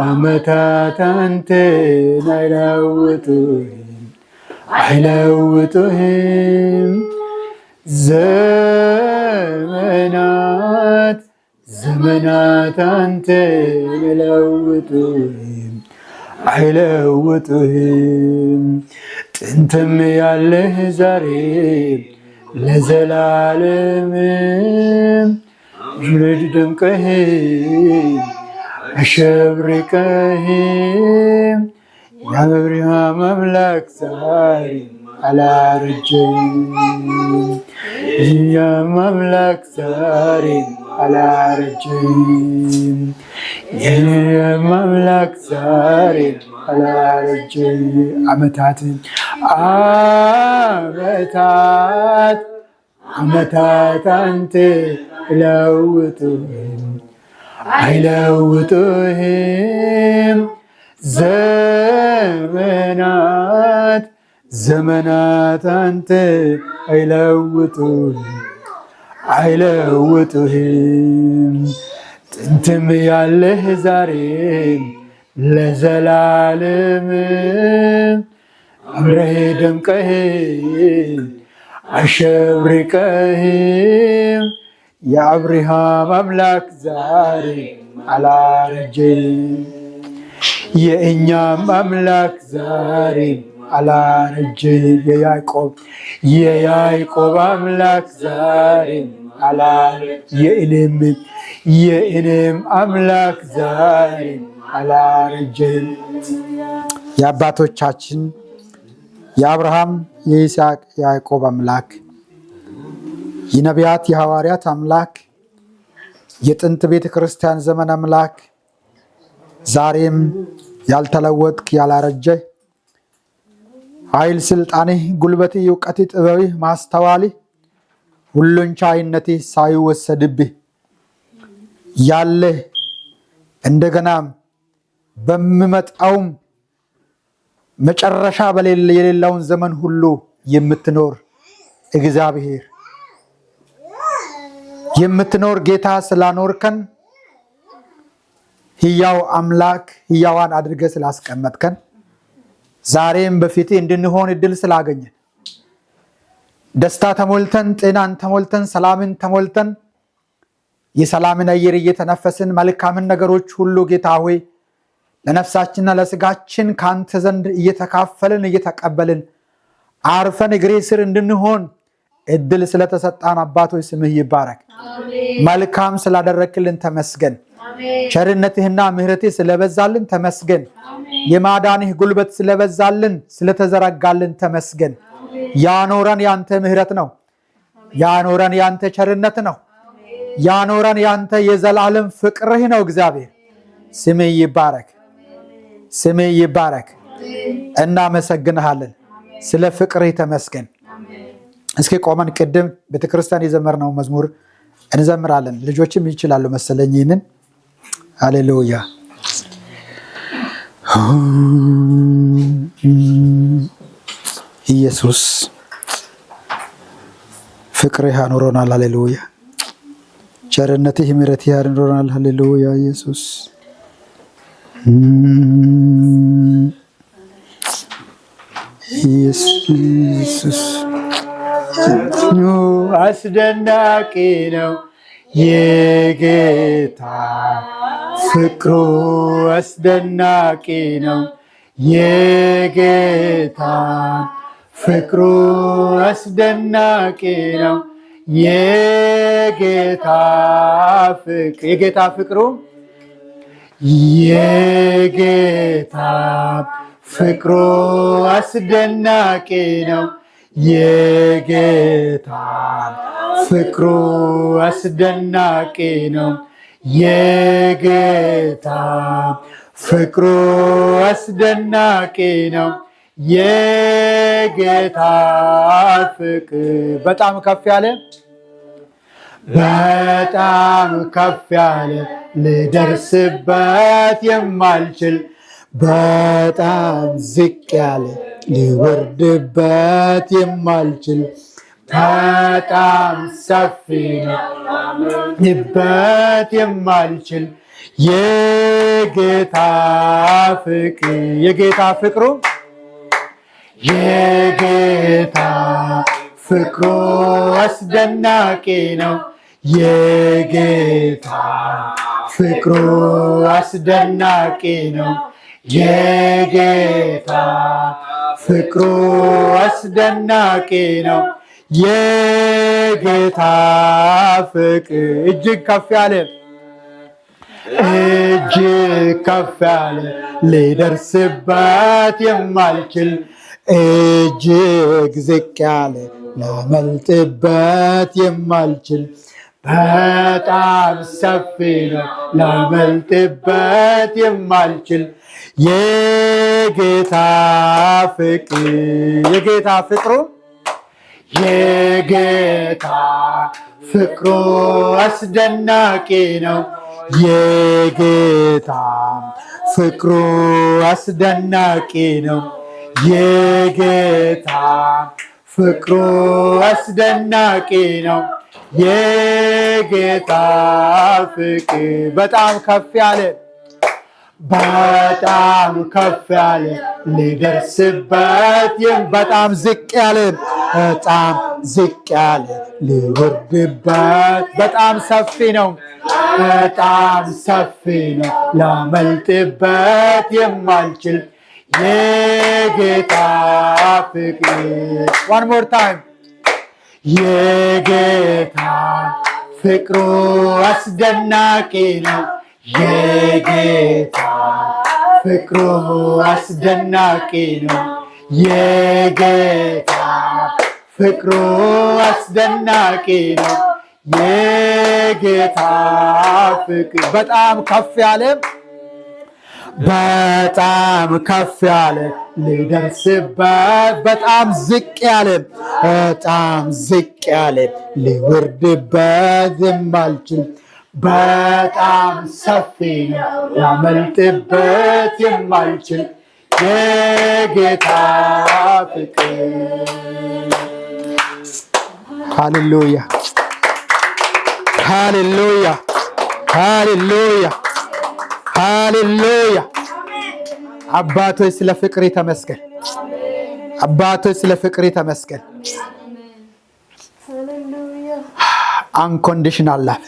ዓመታት አንተን አይለውጡህም ዘመናት አንተን አይለውጡህም ጥንትም ያለህ ዛሬ ለዘላለም ጅልድ ደምቀህ አሸብርቀህ የአብርሃም አምላክ ዛሬ አላረጀም የአምላክ ዛሬ አላረጀም የአምላክ ዛሬ አላረጀም ዓመታት አንተ አይለውጡህም ዘመናት አንተ አይለውጡህም ጥንትም ያለህ ዛሬ ለዘላለም አምረህ ደምቀህ አሸብርቀህ የአብርሃም አምላክ ዛሬ አላረጀም የእኛም አምላክ ዛሬ አላረጀም የያዕቆብ አምላክ ዛሬ የእኔም አምላክ ዛሬ አላረጀም የአባቶቻችን የአብርሃም የይስሐቅ የያዕቆብ አምላክ የነቢያት የሐዋርያት አምላክ የጥንት ቤተ ክርስቲያን ዘመን አምላክ ዛሬም ያልተለወጥክ ያላረጀ ኃይል ስልጣንህ ጉልበትህ እውቀትህ ጥበብህ ማስተዋልህ ሁሉን ቻይነትህ ሳይወሰድብህ ያለህ እንደገና በሚመጣውም መጨረሻ የሌለውን ዘመን ሁሉ የምትኖር እግዚአብሔር የምትኖር ጌታ ስላኖርከን ሕያው አምላክ ሕያዋን አድርገህ ስላስቀመጥከን ዛሬም በፊትህ እንድንሆን እድል ስላገኘን ደስታ ተሞልተን ጤናን ተሞልተን ሰላምን ተሞልተን የሰላምን አየር እየተነፈስን መልካምን ነገሮች ሁሉ ጌታ ሆይ ለነፍሳችንና ለስጋችን ካንተ ዘንድ እየተካፈልን እየተቀበልን አርፈን እግሬ ስር እንድንሆን እድል ስለተሰጣን አባቶች ስምህ ይባረክ መልካም ስላደረክልን ተመስገን ቸርነትህና ምህረትህ ስለበዛልን ተመስገን የማዳንህ ጉልበት ስለበዛልን ስለተዘረጋልን ተመስገን ያኖረን ያንተ ምህረት ነው ያኖረን ያንተ ቸርነት ነው ያኖረን ያንተ የዘላለም ፍቅርህ ነው እግዚአብሔር ስምህ ይባረክ እናመሰግንሃለን ስለ ፍቅርህ ተመስገን እስኪ ቆመን ቅድም ቤተክርስቲያን የዘመርነው መዝሙር እንዘምራለን ልጆችም ይችላሉ መሰለኝ ይሄንን ሃሌሉያ ኢየሱስ ፍቅርህ ያኖረናል ሃሌሉያ ቸርነትህ ምሕረትህ ያኖረናል ሃሌሉያ ኢየሱስ ኢየሱስ አስደናቂ ነው የጌታ ፍቅሩ አስደናቂ ነው የጌታ ፍቅሩ አስደናቂ ነው የጌታ ፍቅሩ የጌታ ፍቅሩ አስደናቂ ነው የጌታ ፍቅሩ አስደናቂ ነው የጌታ ፍቅሩ አስደናቂ ነው የጌታ ፍቅር በጣም ከፍ ያለ ልደርስበት የማልችል በጣም ዝቅ ያለ ሊወርድበት የማልችል በጣም ሰፊ ነው ሊበት የማልችል የጌታ ፍቅር የጌታ ፍቅሩ የጌታ ፍቅሩ አስደናቂ ነው የጌታ ፍቅሩ አስደናቂ ነው የጌታ ፍቅሩ አስደናቂ ነው የጌታ ፍቅር እጅግ ከፍ ያለ ሊደርስበት የማልችል እጅግ ዝቅ ያለ ላመልጥበት የማልችል በጣም ሰፊ ነው ላመልጥበት የማልችል የጌታ ፍቅር የጌታ ፍቅሩ የጌታ ፍቅሩ አስደናቂ ነው የጌታ ፍቅሩ አስደናቂ ነው የጌታ ፍቅሩ አስደናቂ ነው የጌታ ፍቅር በጣም ከፍ ያለ ሊደርስበት በጣም ዝቅ ያለ ሊወርድበት በጣም ሰፊ ነው ላመልጥበት የማልችል የጌታ ፍቅር one more time የጌታ ፍቅሩ አስደናቂ ነው የጌታ ፍቅሩ አስደናቂ ነው የጌታ ፍቅሩ አስደናቂ ነው የጌታ ፍቅር በጣም ከፍ ያለ ሊደርስበት በጣም ዝቅ ያለ ሊወርድበት የማልችል በጣም ሰፊ ነው ላመልጥበት የማልችል የጌታ ፍቅር ሃሌሉያ ሃሌሉያ ሃሌሉያ ሃሌሉያ አባቶች ስለ ፍቅር ተመስገን አባቶች ስለ ፍቅር ተመስገን unconditional love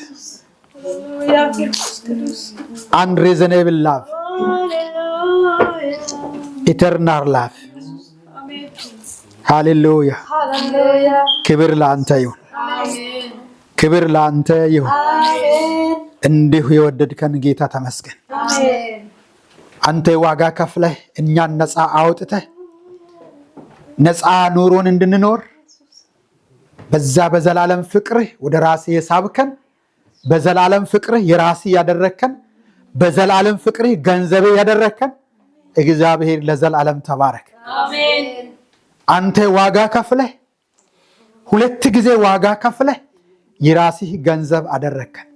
unreasonable love eternal love ሃሌሉያ ክብር ለአንተ ይሁን ክብር ለአንተ ይሁን እንዲሁ የወደድከን ጌታ ተመስገን አንተ ዋጋ ከፍለህ እኛን ነፃ አውጥተህ ነፃ ኑሮን እንድንኖር በዛ በዘላለም ፍቅርህ ወደ ራስህ የሳብከን በዘላለም ፍቅርህ የራስህ ያደረከን በዘላለም ፍቅርህ ገንዘቤ ያደረከን እግዚአብሔር ለዘላለም ተባረክ አሜን አንተ ዋጋ ከፍለህ ሁለት ጊዜ ዋጋ ከፍለህ የራስህ ገንዘብ አደረከን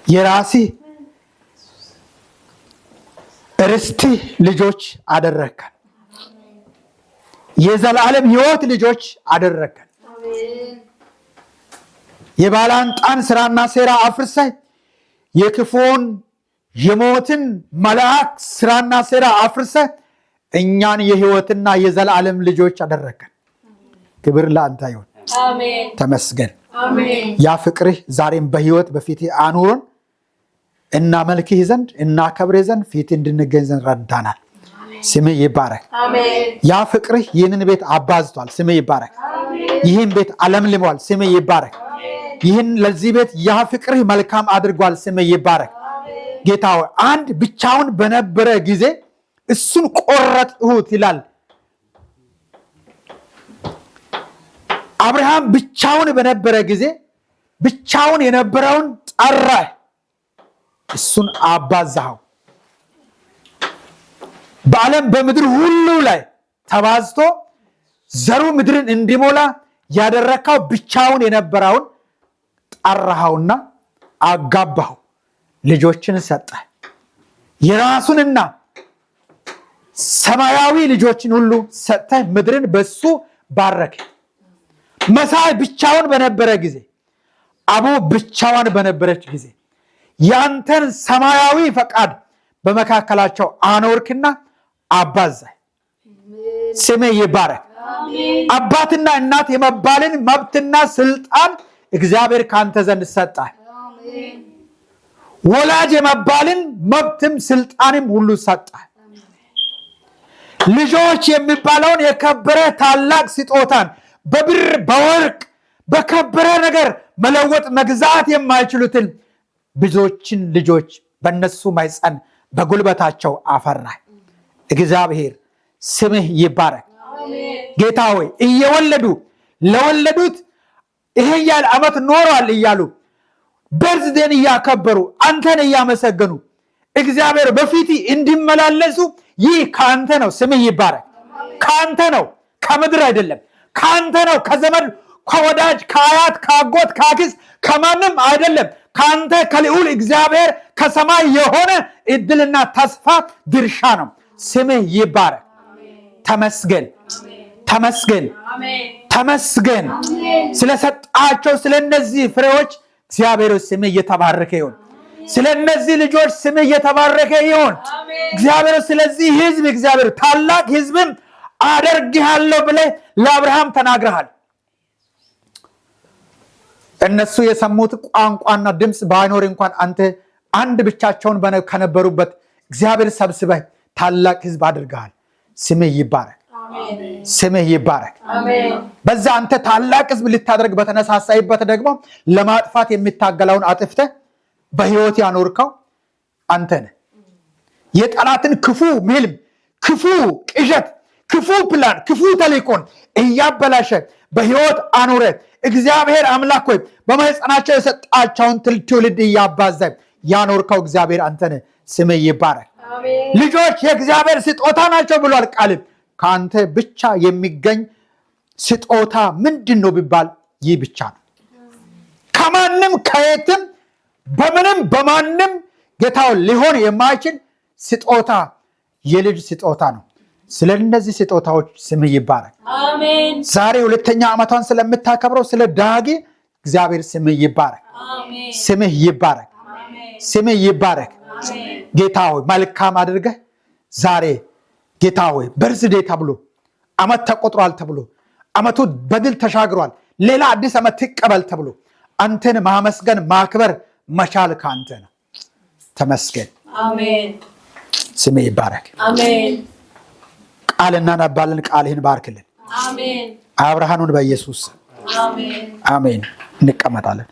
የራስህ ርስት ልጆች አደረከን የዘላለም ሕይወት ልጆች አደረከን የባላንጣን ስራና ሴራ አፍርሰህ የክፉን የሞትን መልአክ ስራና ሴራ አፍርሰህ እኛን የሕይወትና የዘላለም ልጆች አደረከን ክብር ለአንተ ይሁን አሜን ተመስገን አሜን ያ ፍቅርህ ዛሬም በሕይወት በፊት አኑሮን እና መልክህ ዘንድ እና ከብሬ ዘንድ ፊት እንድንገኝ ዘንድ ረዳናል ስምህ ይባረክ አሜን ያ ፍቅርህ ይህንን ቤት አባዝቷል ስምህ ይባረክ አሜን ይህን ቤት አለምልሟል ስምህ ይባረክ አሜን ይህን ለዚህ ቤት ያ ፍቅርህ መልካም አድርጓል ስምህ ይባረክ አሜን ጌታ ሆይ አንድ ብቻውን በነበረ ጊዜ እሱን ቆረጥሁት ይላል አብርሃም ብቻውን በነበረ ጊዜ ብቻውን የነበረውን ጠራህ እሱን አባዛው በዓለም በምድር ሁሉ ላይ ተባዝቶ ዘሩ ምድርን እንዲሞላ ያደረከው ብቻውን የነበረውን ጠራኸውና አጋባው ልጆችን ሰጠ የራሱንና ሰማያዊ ልጆችን ሁሉ ሰጠ ምድርን በሱ ባረከ መሳይ ብቻውን በነበረ ጊዜ አቡ ብቻዋን በነበረች ጊዜ ያንተን ሰማያዊ ፈቃድ በመካከላቸው አኖርክና አባዛህ። ስምህ ይባረክ። አባትና እናት የመባልን መብትና ስልጣን እግዚአብሔር ካንተ ዘንድ ሰጠ። ወላጅ የመባልን መብትም ስልጣንም ሁሉ ሰጠ። ልጆች የሚባለውን የከበረ ታላቅ ስጦታን በብር በወርቅ በከበረ ነገር መለወጥ መግዛት የማይችሉትን ብዙዎችን ልጆች በእነሱ ማኅፀን በጉልበታቸው አፈራ። እግዚአብሔር ስምህ ይባረክ። ጌታ ሆይ እየወለዱ ለወለዱት ይሄ ያህል ዓመት ኖሯል እያሉ በርዝዴን እያከበሩ አንተን እያመሰገኑ እግዚአብሔር በፊት እንዲመላለሱ ይህ ካንተ ነው። ስምህ ይባረክ። ካንተ ነው፣ ከምድር አይደለም። ካንተ ነው፣ ከዘመድ ከወዳጅ ከአያት ከአጎት ከአክስት ከማንም አይደለም። ካንተ ከልዑል እግዚአብሔር ከሰማይ የሆነ እድልና ተስፋ ድርሻ ነው። ስምህ ይባረክ። ተመስገን ተመስገን ተመስገን ስለሰጣቸው ስለነዚህ ፍሬዎች እግዚአብሔር ስምህ እየተባረከ ይሁን። ስለነዚህ ልጆች ስምህ እየተባረከ ይሁን። እግዚአብሔር ስለዚህ ህዝብ እግዚአብሔር ታላቅ ህዝብም አደርግሃለሁ ብለህ ለአብርሃም ተናግረሃል። እነሱ የሰሙት ቋንቋና ድምፅ ባይኖር እንኳን አንተ አንድ ብቻቸውን ከነበሩበት እግዚአብሔር ሰብስበህ ታላቅ ህዝብ አድርገሃል። ስምህ ይባረክ። ስምህ ይባረክ። በዛ አንተ ታላቅ ህዝብ ልታደርግ በተነሳሳይበት ደግሞ ለማጥፋት የሚታገለውን አጥፍተህ በህይወት ያኖርከው አንተ ነህ። የጠላትን ክፉ ህልም፣ ክፉ ቅዠት፣ ክፉ ፕላን፣ ክፉ ተልእኮን እያበላሸ በህይወት አኖረ። እግዚአብሔር አምላክ ሆይ በማኅፀናቸው የሰጣቸውን ትውልድ እያባዛ ያኖርከው እግዚአብሔር አንተ ነህ። ስምህ ይባረክ። ልጆች የእግዚአብሔር ስጦታ ናቸው ብሏል ቃል። ከአንተ ብቻ የሚገኝ ስጦታ ምንድን ነው ቢባል ይህ ብቻ ነው። ከማንም ከየትም በምንም በማንም ጌታው ሊሆን የማይችል ስጦታ የልጅ ስጦታ ነው። ስለ እነዚህ ስጦታዎች ስምህ ይባረክ። አሜን። ዛሬ 2ኛ ዓመቷን ስለምታከብረው ስለ ዳጊ እግዚአብሔር ስምህ ይባረክ። አሜን። ስምህ ይባረክ። አሜን። ስምህ ይባረክ። አሜን። ጌታ ሆይ መልካም አድርገህ ዛሬ ጌታ ሆይ በርዝዴ ተብሎ ዓመት ተቆጥሯል ተብሎ ዓመቱ በድል ተሻግሯል፣ ሌላ አዲስ ዓመት ትቀበል ተብሎ አንተን ማመስገን ማክበር መቻል ካንተ ነው። ተመስገን። አሜን። ስምህ ይባረክ። አሜን። ቃል እናነባለን። ቃልህን ባርክልን። አሜን። አብርሃኑን በኢየሱስ አሜን አሜን። እንቀመጣለን።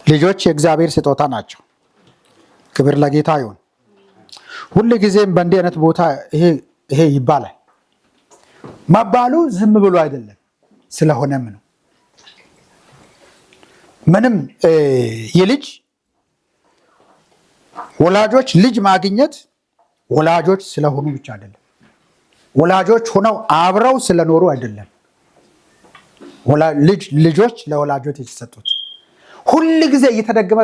ልጆች የእግዚአብሔር ስጦታ ናቸው። ክብር ለጌታ ይሁን። ሁሉ ጊዜም በእንዲህ አይነት ቦታ ይሄ ይባላል። መባሉ ዝም ብሎ አይደለም፣ ስለሆነም ነው። ምንም የልጅ ወላጆች ልጅ ማግኘት ወላጆች ስለሆኑ ብቻ አይደለም፣ ወላጆች ሆነው አብረው ስለኖሩ አይደለም። ልጆች ለወላጆች የተሰጡት ሁሉ ጊዜ እየተደገመ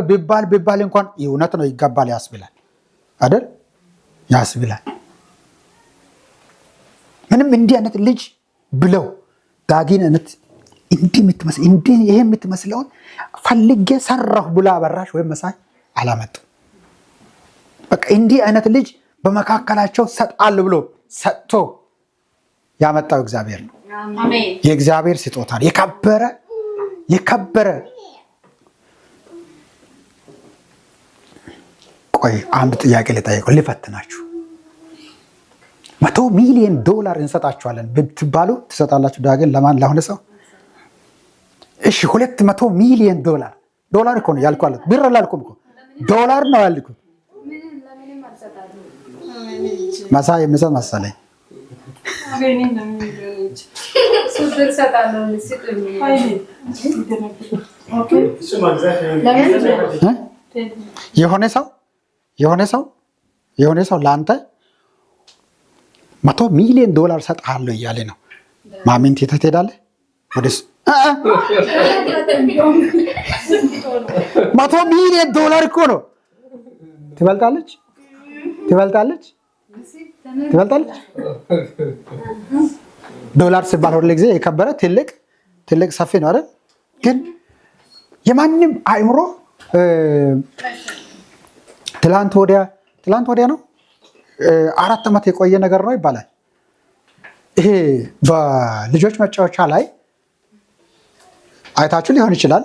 ቢባል እንኳን እውነት ነው ይገባል ያስብላል አይደል? ያስብላል። ምንም እንዲህ አይነት ልጅ ብለው ዳጊን አይነት እንዲህ ይሄ የምትመስለውን ፈልጌ ሰራሁ ብላ አበራሽ ወይም መሳይ አላመጡ። በቃ እንዲህ አይነት ልጅ በመካከላቸው ሰጣል ብሎ ሰጥቶ ያመጣው እግዚአብሔር ነው። አሜን። የእግዚአብሔር ስጦታ ነው። የከበረ ቆይ አንድ ጥያቄ ልጠይቀው ልፈትናችሁ። $100 ሚሊዮን እንሰጣችኋለን ብትባሉ ትሰጣላችሁ? ዳግን ለማን ለሆነ ሰው? እሺ $200 ሚሊዮን ዶላር እኮ ነው ያልኩ አለ። ብር አላልኩም እኮ ዶላር ነው ያልኩ። መሳይ የምሰጥ መሰለኝ። የሆነ ሰው ለአንተ $100 ሚሊዮን ሰጥሃለሁ እያለ ነው። ማሚን ትሄዳለህ ወደሱ? $100 ሚሊዮን እኮ ነው። ትበልጣለች። ዶላር ሲባል ሁሉ ጊዜ የከበረ ትልቅ ሰፊ ነው አይደል? ግን የማንም አእምሮ ትላንት ወዲያ ነው 4 ዓመት የቆየ ነገር ነው ይባላል። ይሄ በልጆች መጫወቻ ላይ አይታችሁ ሊሆን ይችላል።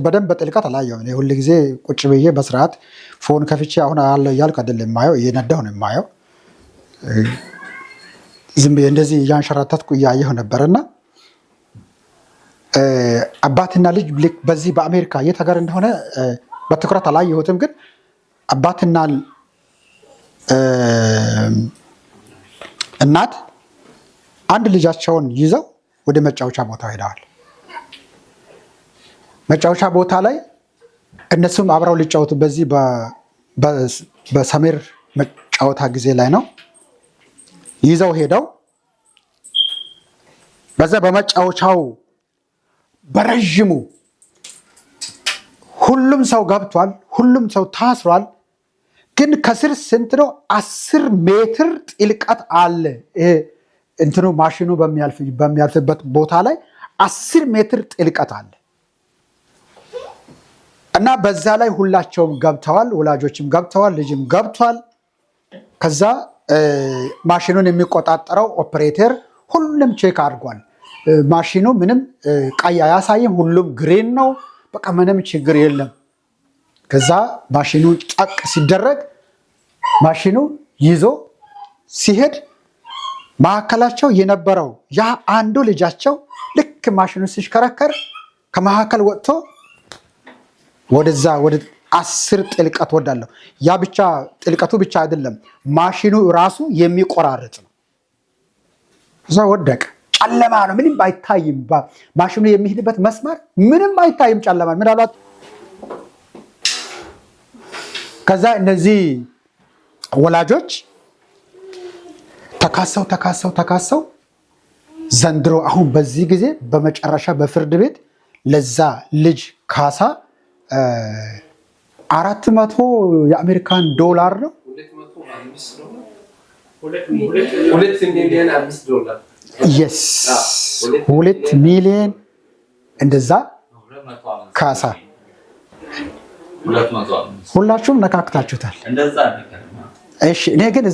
በደንብ በጥልቀት አላየሁም። እኔ ሁል ጊዜ ቁጭ ብዬ በስርዓት ፎን ከፍቼ አሁን አለ እያልኩ አይደለም የማየው፣ እየነዳሁ ነው የማየው። ዝም ብዬ እንደዚህ እያንሸራተትኩ እያየሁ ነበርና አባትና ልጅ በዚህ በአሜሪካ የት ሀገር እንደሆነ በትኩረት አላየሁትም፣ ግን አባትና እናት አንድ ልጃቸውን ይዘው ወደ መጫወቻ ቦታ ሄደዋል። መጫወቻ ቦታ ላይ እነሱም አብረው ሊጫወቱ በዚህ በሰሜር መጫወታ ጊዜ ላይ ነው ይዘው ሄደው በዛ በመጫወቻው በረዥሙ ሁሉም ሰው ገብቷል፣ ሁሉም ሰው ታስሯል። ግን ከስር ስንት ነው? 10 ሜትር ጥልቀት አለ። ይሄ እንትኑ ማሽኑ በሚያልፍበት ቦታ ላይ 10 ሜትር ጥልቀት አለ እና በዛ ላይ ሁላቸውም ገብተዋል። ወላጆችም ገብተዋል፣ ልጅም ገብቷል። ከዛ ማሽኑን የሚቆጣጠረው ኦፕሬተር ሁሉም ቼክ አድርጓል። ማሽኑ ምንም ቀይ አያሳይም፣ ሁሉም ግሪን ነው። በቃ ምንም ችግር የለም። ከዛ ማሽኑ ጨቅ ሲደረግ ማሽኑ ይዞ ሲሄድ መካከላቸው የነበረው ያ አንዱ ልጃቸው ልክ ማሽኑ ሲሽከረከር ከመካከል ወጥቶ ወደዛ ወደ 10 ጥልቀት ወዳለው ያ ብቻ ጥልቀቱ ብቻ አይደለም፣ ማሽኑ ራሱ የሚቆራርጥ ነው። እዛ ወደቀ። ጨለማ ነው፣ ምንም አይታይም። ማሽኑ የሚሄድበት መስመር ምንም አይታይም፣ ጨለማ ምናልባት። ከዛ እነዚህ ወላጆች ተካሰው ዘንድሮ አሁን በዚህ ጊዜ በመጨረሻ በፍርድ ቤት ለዛ ልጅ ካሳ 400 የአሜሪካን ዶላር ነው። 2 ሚሊዮን እንደዛ ካሳ። ሁላችሁም ነካክታችሁታል። እሺ፣ እኔ ግን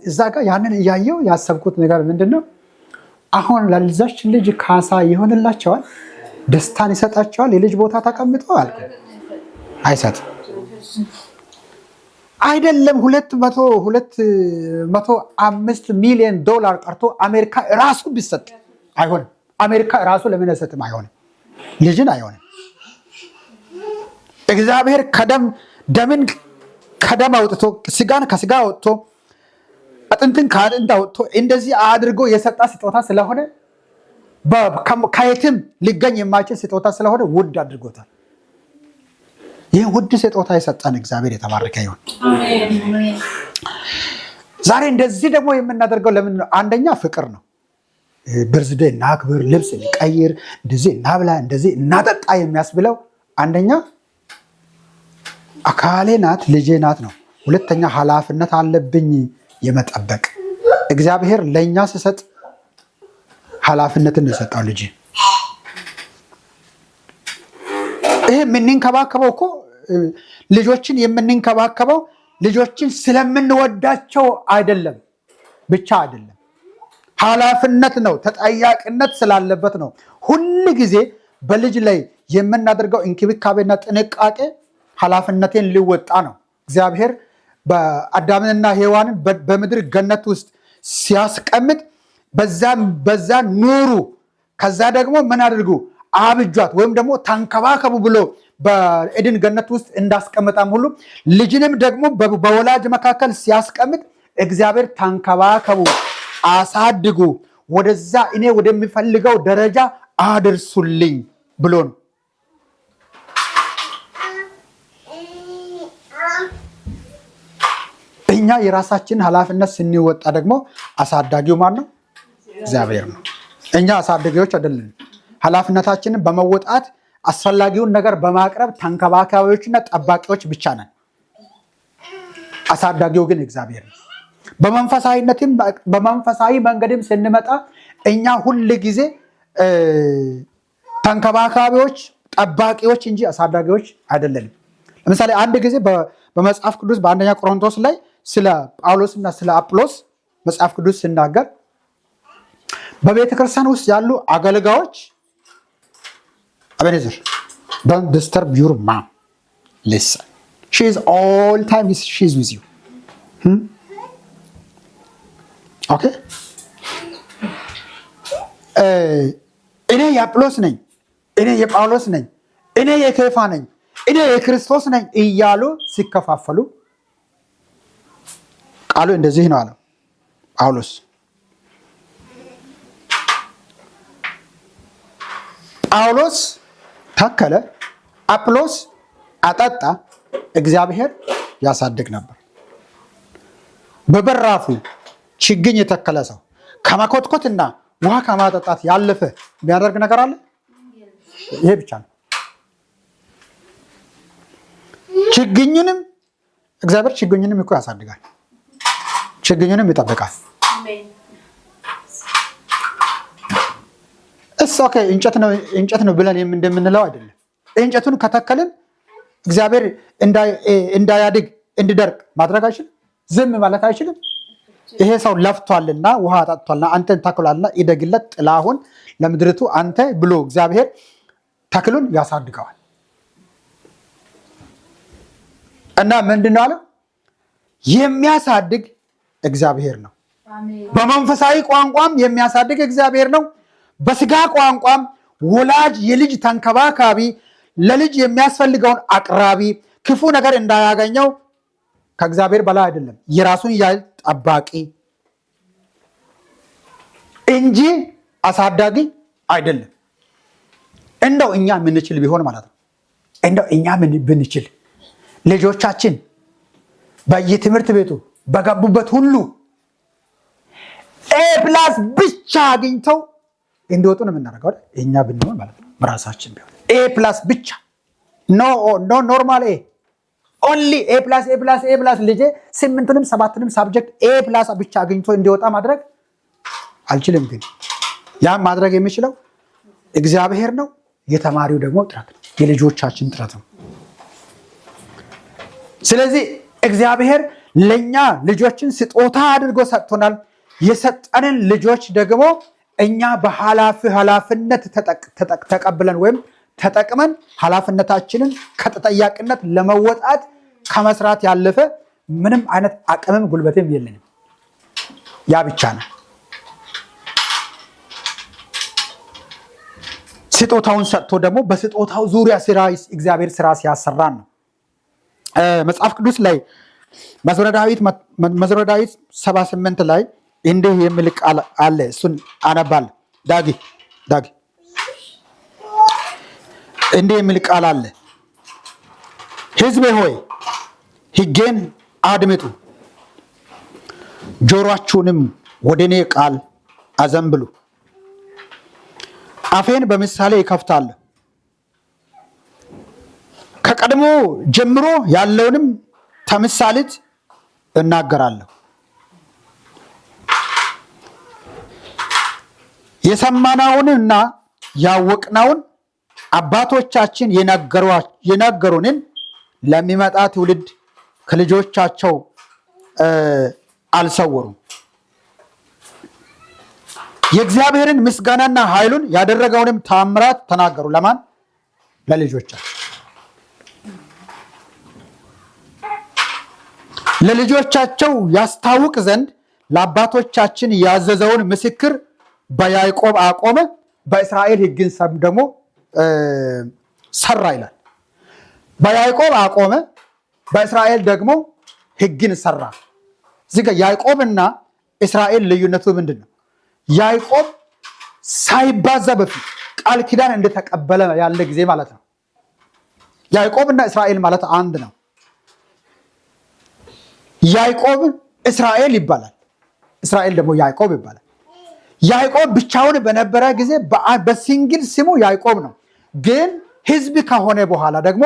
እዛ ጋ ያንን እያየው ያሰብኩት ነገር ምንድን ነው? አሁን ለልጃች ልጅ ካሳ ይሆንላቸዋል፣ ደስታን ይሰጣቸዋል። የልጅ ቦታ ተቀምጠዋል። አይሰጥም። አይደለም 205 ሚሊዮን ዶላር ቀርቶ አሜሪካ ራሱ ቢሰጥ አይሆንም። አሜሪካ ራሱ ለምን አይሰጥም? አይሆንም። ልጅን አይሆንም። እግዚአብሔር ደምን ከደም አውጥቶ ስጋን ከስጋ አውጥቶ አጥንትን ከአጥንት አውጥቶ እንደዚህ አድርጎ የሰጣ ስጦታ ስለሆነ ከየትም ሊገኝ የማይችል ስጦታ ስለሆነ ውድ አድርጎታል። ይህ ውድ ስጦታ የሰጠን እግዚአብሔር የተባረከ ይሁን። ዛሬ እንደዚህ ደግሞ የምናደርገው ለምን ነው? አንደኛ ፍቅር ነው። ብርዝዴ እናክብር፣ ልብስ እንቀይር፣ እንደዚህ እናብላ፣ እንደዚህ እናጠጣ የሚያስብለው አንደኛ አካሌ ናት፣ ልጄ ናት ነው። ሁለተኛ ኃላፊነት አለብኝ የመጠበቅ። እግዚአብሔር ለእኛ ሲሰጥ ኃላፊነትን የሰጠው ልጅ። ይሄ የምንንከባከበው እኮ ልጆችን የምንንከባከበው ልጆችን ስለምንወዳቸው አይደለም ብቻ አይደለም፣ ኃላፊነት ነው፣ ተጠያቂነት ስላለበት ነው። ሁል ጊዜ በልጅ ላይ የምናደርገው እንክብካቤና ጥንቃቄ ኃላፊነቴን ሊወጣ ነው። እግዚአብሔር በአዳምንና ሔዋንን በምድር ገነት ውስጥ ሲያስቀምጥ በዛ ኑሩ፣ ከዛ ደግሞ ምን አድርጉ? አብጇት ወይም ደግሞ ተንከባከቡ ብሎ በኤድን ገነት ውስጥ እንዳስቀምጣም ሁሉ ልጅንም ደግሞ በወላጅ መካከል ሲያስቀምጥ እግዚአብሔር ተንከባከቡ፣ አሳድጉ፣ ወደዛ እኔ ወደሚፈልገው ደረጃ አድርሱልኝ ብሎ ነው። እኛ የራሳችን ኃላፊነት ስንወጣ ደግሞ አሳዳጊው ማን ነው? እግዚአብሔር ነው። እኛ አሳዳጊዎች አይደለም። ኃላፊነታችንን በመወጣት አስፈላጊውን ነገር በማቅረብ ተንከባካቢዎችና ጠባቂዎች ብቻ ነን። አሳዳጊው ግን እግዚአብሔር ነው። በመንፈሳዊ መንገድም ስንመጣ እኛ ሁል ጊዜ ተንከባካቢዎች፣ ጠባቂዎች እንጂ አሳዳጊዎች አይደለንም። ለምሳሌ አንድ ጊዜ በመጽሐፍ ቅዱስ በአንደኛ ቆሮንቶስ ላይ ስለ ጳውሎስና ስለ አጵሎስ መጽሐፍ ቅዱስ ሲናገር በቤተ ክርስቲያን ውስጥ ያሉ አገልጋዮች አቤኔዘር don't disturb your mom, listen, she is all time she is with you. Okay? እኔ የአጵሎስ ነኝ፣ እኔ የጳውሎስ ነኝ፣ እኔ የኬፋ ነኝ፣ እኔ የክርስቶስ ነኝ እያሉ ሲከፋፈሉ ቃሉ እንደዚህ ነው አለው ጳውሎስ። ጳውሎስ ተከለ፣ አጵሎስ አጠጣ፣ እግዚአብሔር ያሳድግ ነበር። በበራፉ ችግኝ የተከለ ሰው ከመኮትኮትና ውሃ ከማጠጣት ያለፈ የሚያደርግ ነገር አለ? ይሄ ብቻ ነው። ችግኙንም እግዚአብሔር ችግኙንም እኮ ያሳድጋል፣ ችግኙንም ይጠብቃል። ኦኬ እንጨት ነው ብለን እንደምንለው አይደለም። እንጨቱን ከተከልን እግዚአብሔር እንዳያድግ እንዲደርቅ ማድረግ አይችልም? ዝም ማለት አይችልም? ይሄ ሰው ለፍቷልና ውሃ አጣጥቷልና አንተን ተክሏልና ይደግለት ጥላሁን ለምድርቱ አንተ ብሎ እግዚአብሔር ተክሉን ያሳድገዋል። እና ምንድነው አለ? የሚያሳድግ እግዚአብሔር ነው። በመንፈሳዊ ቋንቋም የሚያሳድግ እግዚአብሔር ነው። በስጋ ቋንቋም ወላጅ የልጅ ተንከባካቢ፣ ለልጅ የሚያስፈልገውን አቅራቢ፣ ክፉ ነገር እንዳያገኘው ከእግዚአብሔር በላይ አይደለም፣ የራሱን ያህል ጠባቂ እንጂ አሳዳጊ አይደለም። እንደው እኛ ምንችል ቢሆን ማለት ነው። እንደው እኛ ብንችል ልጆቻችን በየትምህርት ቤቱ በገቡበት ሁሉ A+ ብቻ አግኝተው እንዲወጡ ነው የምናደርገው። እኛ ብንሆን ማለት ነው በራሳችን ቢሆን A+ ብቻ ኖ ኖርማል ኦንሊ A+A+A+ ልጄ 8ንም 7ንም ሳብጀክት A+ ብቻ አግኝቶ እንዲወጣ ማድረግ አልችልም። ግን ያም ማድረግ የሚችለው እግዚአብሔር ነው። የተማሪው ደግሞ ጥረት ነው፣ የልጆቻችን ጥረት ነው። ስለዚህ እግዚአብሔር ለኛ ልጆችን ስጦታ አድርጎ ሰጥቶናል። የሰጠንን ልጆች ደግሞ እኛ በኃላፊነት ተቀብለን ወይም ተጠቅመን ኃላፊነታችንን ከተጠያቂነት ለመወጣት ከመስራት ያለፈ ምንም አይነት አቅምም ጉልበትም የለንም። ያ ብቻ ነው። ስጦታውን ሰጥቶ ደግሞ በስጦታው ዙሪያ እግዚአብሔር ስራ ሲያሰራን ነው። መጽሐፍ ቅዱስ ላይ መዝሙረ ዳዊት 78 ላይ እንዲህ የሚል ቃል አለ። እሱን አነባለሁ። ዳጊ እንዲህ የሚል ቃል አለ። ሕዝቤ ሆይ ሕጌን አድምጡ፣ ጆሮአችሁንም ወደ እኔ ቃል አዘንብሉ። አፌን በምሳሌ ይከፍታለሁ፣ ከቀድሞ ጀምሮ ያለውንም ተምሳሌት እናገራለሁ። የሰማነውንና ያወቅነውን አባቶቻችን የነገሩንን ለሚመጣ ትውልድ ከልጆቻቸው አልሰወሩም። የእግዚአብሔርን ምስጋናና ኃይሉን ያደረገውንም ታምራት ተናገሩ። ለማን? ለልጆቻቸው። ለልጆቻቸው ያስታውቅ ዘንድ ለአባቶቻችን ያዘዘውን ምስክር በያዕቆብ አቆመ፣ በእስራኤል ሕግን ደግሞ ሰራ ይላል። በያዕቆብ አቆመ፣ በእስራኤል ደግሞ ሕግን ሰራ። እዚህ ጋር ያዕቆብና እስራኤል ልዩነቱ ምንድን ነው? ያዕቆብ ሳይባዛ በፊት ቃል ኪዳን እንደተቀበለ ያለ ጊዜ ማለት ነው። ያዕቆብና እስራኤል ማለት አንድ ነው። ያዕቆብ እስራኤል ይባላል፣ እስራኤል ደግሞ ያዕቆብ ይባላል። ያዕቆብ ብቻውን በነበረ ጊዜ በሲንግል ስሙ ያዕቆብ ነው። ግን ሕዝብ ከሆነ በኋላ ደግሞ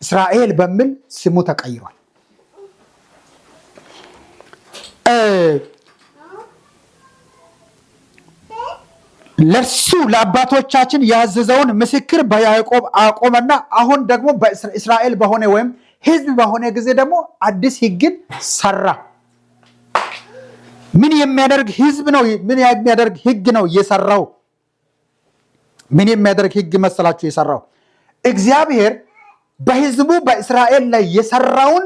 እስራኤል በሚል ስሙ ተቀይሯል። ለእርሱ ለአባቶቻችን ያዘዘውን ምስክር በያዕቆብ አቆመና አሁን ደግሞ በእስራኤል በሆነ ወይም ሕዝብ በሆነ ጊዜ ደግሞ አዲስ ሕግን ሰራ። ምን የሚያደርግ ሕዝብ ነው? ምን የሚያደርግ ሕግ ነው የሰራው? ምን የሚያደርግ ሕግ መሰላችሁ የሰራው? እግዚአብሔር በሕዝቡ በእስራኤል ላይ የሰራውን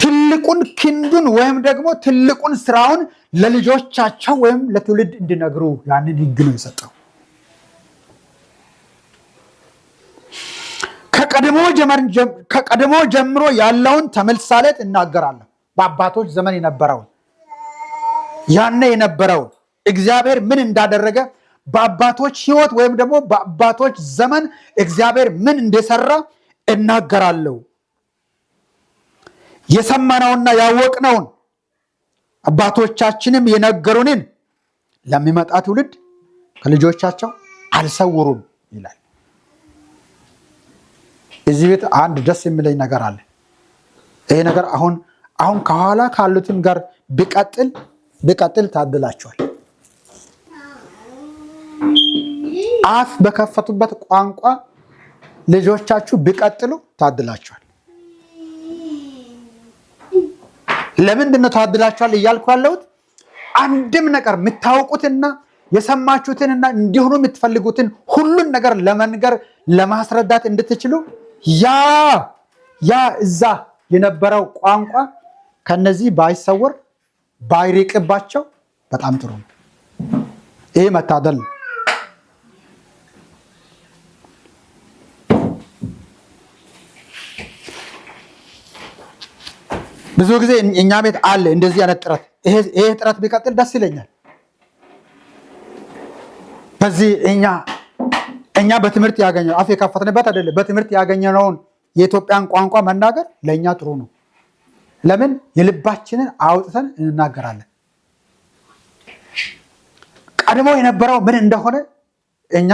ትልቁን ክንዱን ወይም ደግሞ ትልቁን ስራውን ለልጆቻቸው ወይም ለትውልድ እንዲነግሩ ያንን ሕግ ነው የሰጠው። ከቀድሞ ጀምሮ ያለውን ተምሳሌት እናገራለሁ። በአባቶች ዘመን የነበረውን ያኔ የነበረውን እግዚአብሔር ምን እንዳደረገ በአባቶች ሕይወት ወይም ደግሞ በአባቶች ዘመን እግዚአብሔር ምን እንደሰራ እናገራለሁ። የሰማነውና ያወቅነውን አባቶቻችንም የነገሩንን ለሚመጣ ትውልድ ከልጆቻቸው አልሰውሩም ይላል። እዚህ ቤት አንድ ደስ የሚለኝ ነገር አለ። ይሄ ነገር አሁን ከኋላ ካሉትም ጋር ቢቀጥል ታድላቸዋል። አፍ በከፈቱበት ቋንቋ ልጆቻችሁ ቢቀጥሉ ታድላቸዋል። ለምንድን ነው ታድላችኋል እያልኩ ያለሁት? አንድም ነገር የምታውቁትና የሰማችሁትንና እንዲሆኑ የምትፈልጉትን ሁሉን ነገር ለመንገር ለማስረዳት እንድትችሉ ያ እዛ የነበረው ቋንቋ ከነዚህ ባይሰወር ባይሪቅባቸው በጣም ጥሩ ነው። ይሄ መታደል ነው። ብዙ ጊዜ እኛ ቤት አለ እንደዚህ አይነት ጥረት። ይሄ ጥረት ቢቀጥል ደስ ይለኛል። በዚህ እኛ በትምህርት ያገኘነው አፍ የከፈትንበት አይደለም፣ በትምህርት ያገኘነውን የኢትዮጵያን ቋንቋ መናገር ለእኛ ጥሩ ነው። ለምን? የልባችንን አውጥተን እንናገራለን። ቀድሞ የነበረው ምን እንደሆነ እኛ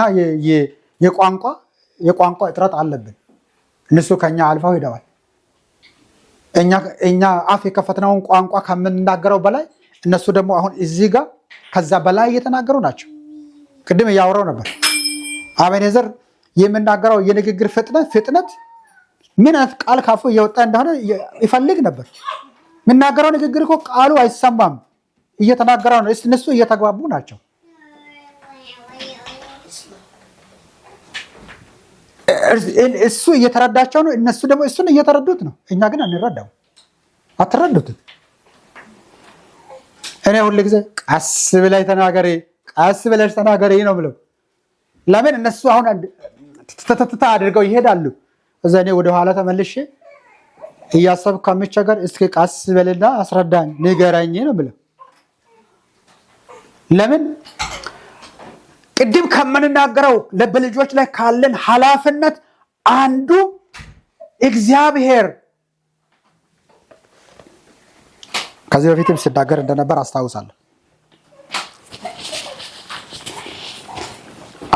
የቋንቋ እጥረት አለብን። እነሱ ከኛ አልፈው ሄደዋል። እኛ አፍ የከፈትነውን ቋንቋ ከምንናገረው በላይ እነሱ ደግሞ አሁን እዚህ ጋር ከዛ በላይ እየተናገሩ ናቸው። ቅድም እያወራው ነበር። አቤኔዘር የምናገረው የንግግር ፍጥነት ምን አይነት ቃል ካፉ እየወጣ እንደሆነ ይፈልግ ነበር። የምናገረው ንግግር እኮ ቃሉ አይሰማም፣ እየተናገረው ነው። እነሱ እየተግባቡ ናቸው። እሱ እየተረዳቸው ነው፣ እነሱ ደግሞ እሱን እየተረዱት ነው። እኛ ግን አንረዳው። አትረዱትም። እኔ ሁሉ ጊዜ ቀስ ብለሽ ተናገሪ ነው ብለው። ለምን? እነሱ አሁን ትተትታ አድርገው ይሄዳሉ። እዛ እኔ ወደኋላ ተመልሼ እያሰብኩ ከምቸገር እስኪ ቀስ በልና አስረዳኝ ንገረኝ ነው ብለው። ለምን? ቅድም ከምንናገረው በልጆች ላይ ካለን ኃላፊነት አንዱ እግዚአብሔር ከዚህ በፊትም ሲናገር እንደነበር አስታውሳለሁ።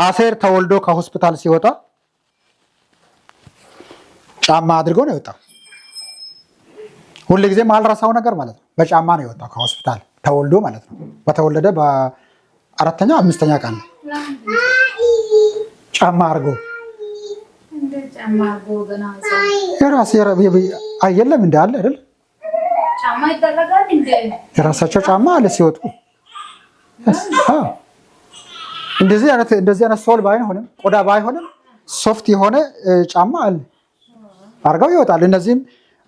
አሴር ተወልዶ ከሆስፒታል ሲወጣ ጫማ አድርጎ ነው የወጣው። ሁልጊዜም አልረሳው ነገር ማለት ነው። በጫማ ነው የወጣው ከሆስፒታል ተወልዶ ማለት ነው። በተወለደ በ4ኛ 5ኛ ቀን ጫማ አድርጎ የለም እንደ አለ አይደል? የራሳቸው ጫማ አለ ሲወጡ። እንደዚህ አይነት ሶል ባይሆንም ቆዳ ባይሆንም ሶፍት የሆነ ጫማ አለ አድርገው ይወጣል። እነዚህም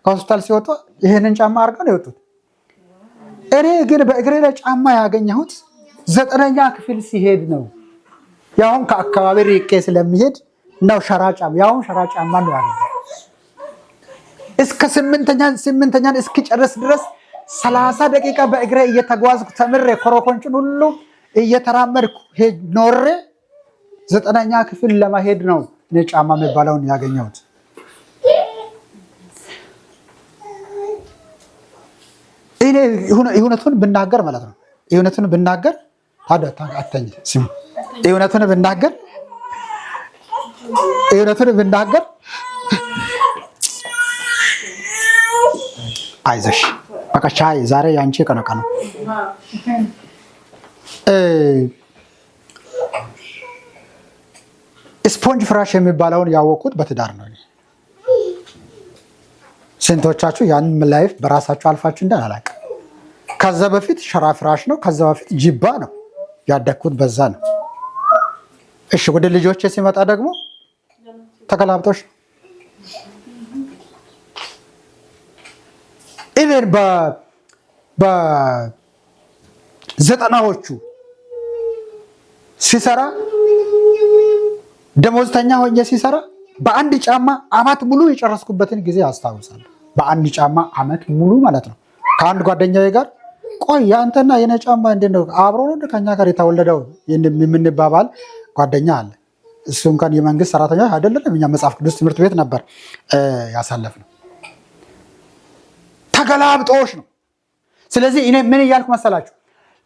ከሆስፒታል ሲወጡ ይህንን ጫማ አድርገው ነው የወጡት። እኔ ግን በእግሬ ላይ ጫማ ያገኘሁት 9ኛ ክፍል ሲሄድ ነው። ያሁን ከአካባቢ ርቄ ስለሚሄድ ነው ሸራ ጫማ ነው ያገኘሁት። እስከ 8ኛን እስኪጨርስ ድረስ 30 ደቂቃ በእግሬ እየተጓዝኩ ተምሬ ኮረኮንችን ሁሉ እየተራመድኩ ኖሬ 9ኛ ክፍል ለመሄድ ነው እኔ ጫማ የሚባለውን ያገኘሁት። እኔ እውነቱን ብናገር ማለት ነው እውነቱን ብናገር አይዞሽ በቃ ቻይ ዛሬ ያንቺ ቀነቀ ነው። ስፖንጅ ፍራሽ የሚባለውን ያወቁት በትዳር ነው። ስንቶቻችሁ ያንን ላይፍ በራሳችሁ አልፋችሁ እንደን አላውቅም። ከዛ በፊት ሸራ ፍራሽ ነው፣ ከዛ በፊት ጅባ ነው ያደግኩት፣ በዛ ነው። እሺ ወደ ልጆቼ ሲመጣ ደግሞ ተገላብጦሽ ኢቨን በዘጠናዎቹ ሲሰራ ደሞዝተኛ ሆኜ ሲሰራ በአንድ ጫማ አመት ሙሉ የጨረስኩበትን ጊዜ አስታውሳለሁ። በአንድ ጫማ አመት ሙሉ ማለት ነው። ከአንድ ጓደኛዬ ጋር ቆይ ያንተና የኔ ጫማ እንዴት ነው አብሮ ነው ከኛ ጋር የተወለደው የምንባባል ጓደኛ አለ። እሱ እንኳን የመንግስት ሰራተኛ አይደለም፣ እኛ መጽሐፍ ቅዱስ ትምህርት ቤት ነበር ያሳለፍነው። ተገላብጦሽ ነው። ስለዚህ እኔ ምን እያልኩ መሰላችሁ?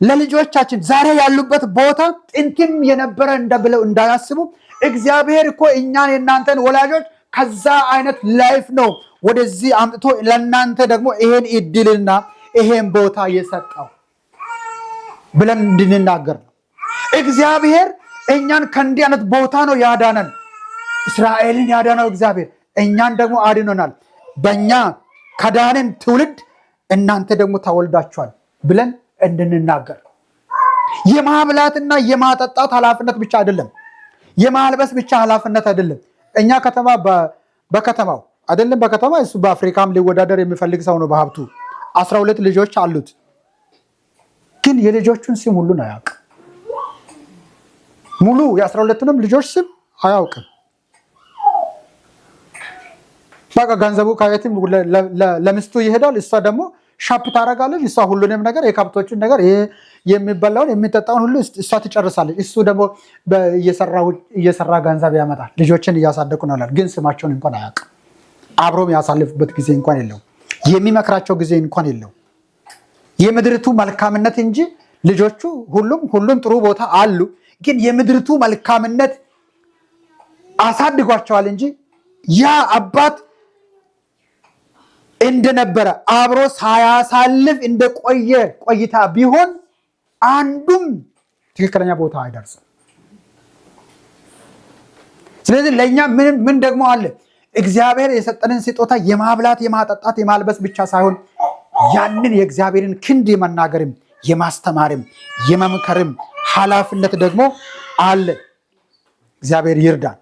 ለልጆቻችን ዛሬ ያሉበት ቦታ ጥንትም የነበረ እንደብለው እንዳያስቡ እግዚአብሔር እኮ እኛን የእናንተን ወላጆች ከዛ አይነት ላይፍ ነው ወደዚህ አምጥቶ ለእናንተ ደግሞ ይሄን እድልና ይሄን ቦታ የሰጠው ብለን እንድንናገር ነው። እግዚአብሔር እኛን ከእንዲህ አይነት ቦታ ነው ያዳነን። እስራኤልን ያዳነው እግዚአብሔር እኛን ደግሞ አድኖናል። በእኛ ከዳንን ትውልድ እናንተ ደግሞ ተወልዳችኋል ብለን እንድንናገር። የማብላትና የማጠጣት ኃላፊነት ብቻ አይደለም፣ የማልበስ ብቻ ኃላፊነት አይደለም። እኛ ከተማ በከተማው አይደለም፣ በከተማ እሱ በአፍሪካም ሊወዳደር የሚፈልግ ሰው ነው በሀብቱ 12 ልጆች አሉት። ግን የልጆቹን ስም ሁሉን አያውቅም። ሙሉ የ12ቱንም ልጆች ስም አያውቅም። በቃ ገንዘቡ ከየትም ለሚስቱ ይሄዳል። እሷ ደግሞ ሻፕ ታደርጋለች። እሷ ሁሉንም ነገር የከብቶችን ነገር የሚበላውን የሚጠጣውን ሁሉ እሷ ትጨርሳለች። እሱ ደግሞ እየሰራ ገንዘብ ያመጣል። ልጆችን እያሳደጉ ነው። ግን ስማቸውን እንኳን አያውቅም። አብሮም ያሳልፍበት ጊዜ እንኳን የለው። የሚመክራቸው ጊዜ እንኳን የለው። የምድርቱ መልካምነት እንጂ ልጆቹ ሁሉም ጥሩ ቦታ አሉ። ግን የምድርቱ መልካምነት አሳድጓቸዋል እንጂ ያ አባት እንደነበረ አብሮ ሳያሳልፍ እንደቆየ ቆይታ ቢሆን አንዱም ትክክለኛ ቦታ አይደርስም። ስለዚህ ለእኛ ምን ደግሞ አለ? እግዚአብሔር የሰጠንን ስጦታ የማብላት፣ የማጠጣት፣ የማልበስ ብቻ ሳይሆን ያንን የእግዚአብሔርን ክንድ የመናገርም የማስተማርም የመምከርም ኃላፊነት ደግሞ አለ። እግዚአብሔር ይርዳን።